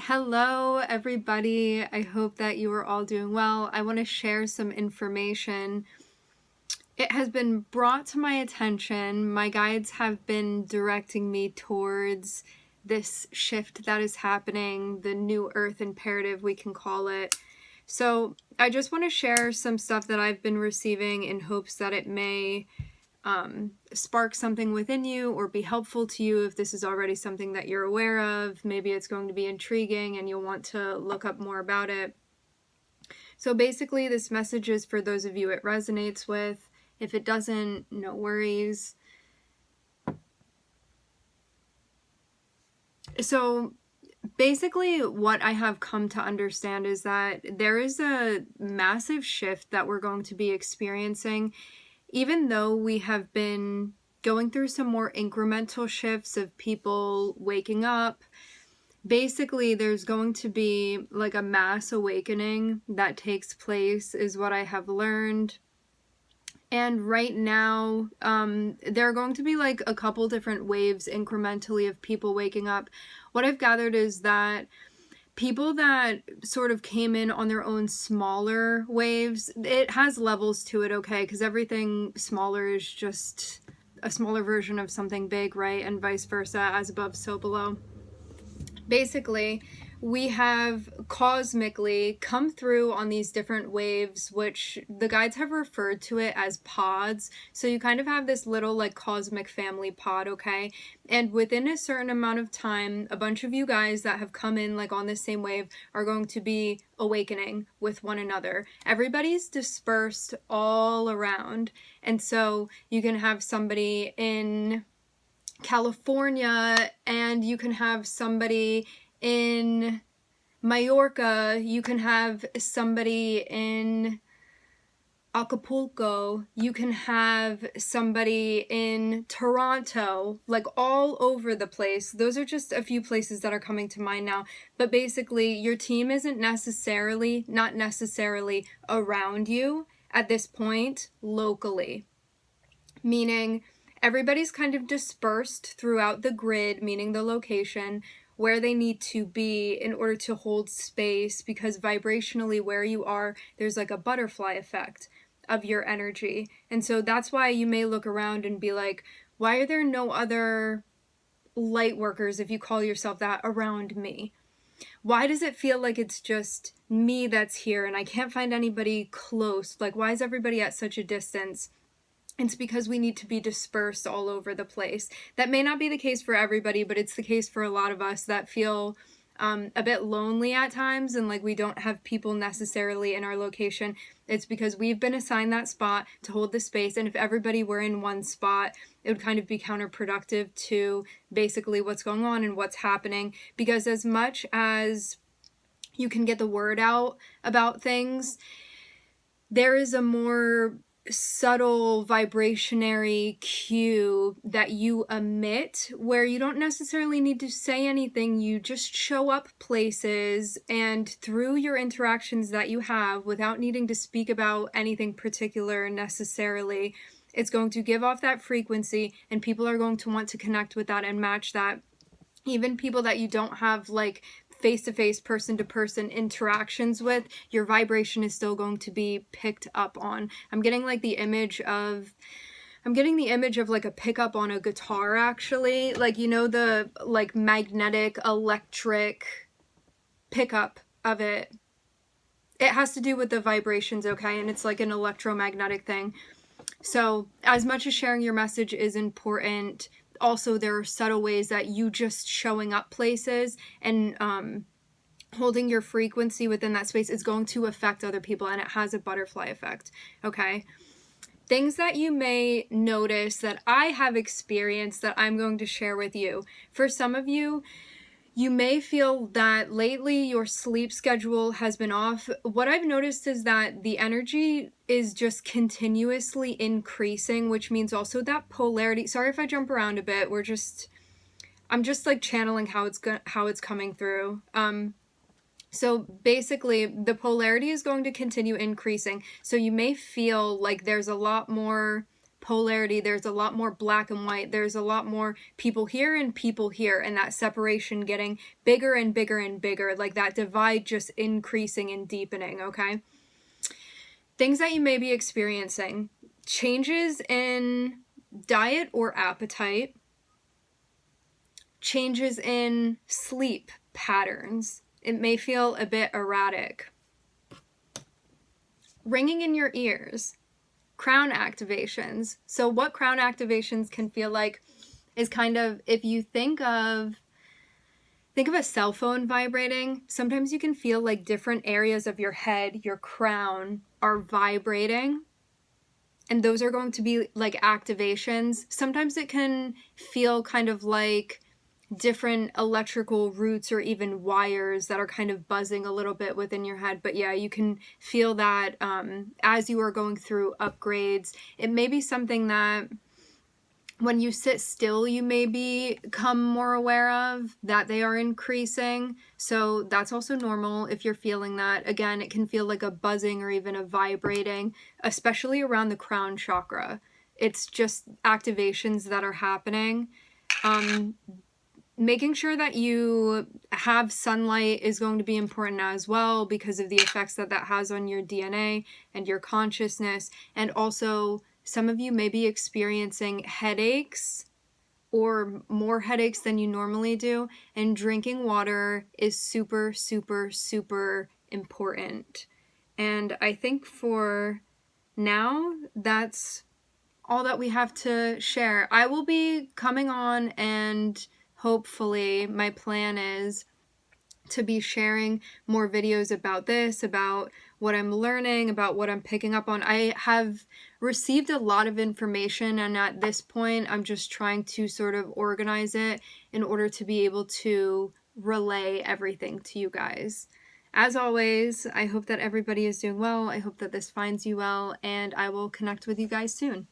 Hello, everybody. I hope that you are all doing well. I want to share some information. It has been brought to my attention. My guides have been directing me towards this shift that is happening, the new earth imperative, we can call it. So I just want to share some stuff that I've been receiving in hopes that it may spark something within you or be helpful to you if this is already something that you're aware of. Maybe it's going to be intriguing and you'll want to look up more about it. So basically, this message is for those of you it resonates with. If it doesn't, no worries. So basically, what I have come to understand is that there is a massive shift that we're going to be experiencing. Even though we have been going through some more incremental shifts of people waking up, basically there's going to be like a mass awakening that takes place, is what I have learned. And right now, there are going to be like a couple different waves incrementally of people waking up. What I've gathered is that people that sort of came in on their own smaller waves, it has levels to it, okay? Because everything smaller is just a smaller version of something big, right? And vice versa, as above, so below. Basically, we have cosmically come through on these different waves, which the guides have referred to it as pods. So you kind of have this little like cosmic family pod, okay? And within a certain amount of time, a bunch of you guys that have come in like on this same wave are going to be awakening with one another. Everybody's dispersed all around. And so you can have somebody in California and you can have somebody in Mallorca, you can have somebody in Acapulco, you can have somebody in Toronto, like all over the place. Those are just a few places that are coming to mind now. But basically, your team isn't not necessarily around you at this point locally. Meaning, everybody's kind of dispersed throughout the grid, meaning the location, where they need to be in order to hold space, because vibrationally where you are, there's like a butterfly effect of your energy. And so that's why you may look around and be like, why are there no other light workers, if you call yourself that, around me? Why does it feel like it's just me that's here and I can't find anybody close? Like, why is everybody at such a distance? It's because we need to be dispersed all over the place. That may not be the case for everybody, but it's the case for a lot of us that feel a bit lonely at times and like we don't have people necessarily in our location. It's because we've been assigned that spot to hold the space, and if everybody were in one spot, it would kind of be counterproductive to basically what's going on and what's happening. Because as much as you can get the word out about things, there is a more subtle vibrationary cue that you emit where you don't necessarily need to say anything. You just show up places, and through your interactions that you have without needing to speak about anything particular necessarily, it's going to give off that frequency and people are going to want to connect with that and match that. Even people that you don't have like face-to-face, person-to-person interactions with, your vibration is still going to be picked up on. I'm getting the image of like a pickup on a guitar, actually. Like, you know, the like magnetic electric pickup of it. It has to do with the vibrations, okay? And it's like an electromagnetic thing. So as much as sharing your message is important, also there are subtle ways that you just showing up places and holding your frequency within that space is going to affect other people, and it has a butterfly effect, okay? Things that you may notice that I have experienced that I'm going to share with you. For some of you, you may feel that lately your sleep schedule has been off. What I've noticed is that the energy is just continuously increasing, which means also that polarity. Sorry if I jump around a bit. I'm just like channeling how it's coming through. So basically, the polarity is going to continue increasing. So you may feel like there's a lot more polarity. There's a lot more black and white. There's a lot more people here and people here, and that separation getting bigger and bigger and bigger, like that divide just increasing and deepening, okay? Things that you may be experiencing: changes in diet or appetite, changes in sleep patterns. It may feel a bit erratic. Ringing in your ears, crown activations. So what crown activations can feel like is kind of, if you think of a cell phone vibrating, sometimes you can feel like different areas of your head, your crown, are vibrating. And those are going to be like activations. Sometimes it can feel kind of like different electrical roots or even wires that are kind of buzzing a little bit within your head. But yeah, you can feel that as you are going through upgrades. It may be something that when you sit still, you may become more aware of that they are increasing. So that's also normal if you're feeling that. Again, it can feel like a buzzing or even a vibrating, especially around the crown chakra. It's just activations that are happening. Making sure that you have sunlight is going to be important as well, because of the effects that that has on your DNA and your consciousness. And also, some of you may be experiencing headaches or more headaches than you normally do, and drinking water is super, super, super important. And I think for now, that's all that we have to share. I will be coming on, and hopefully my plan is to be sharing more videos about this, about what I'm learning, about what I'm picking up on. I have received a lot of information, and at this point I'm just trying to sort of organize it in order to be able to relay everything to you guys. As always, I hope that everybody is doing well. I hope that this finds you well, and I will connect with you guys soon.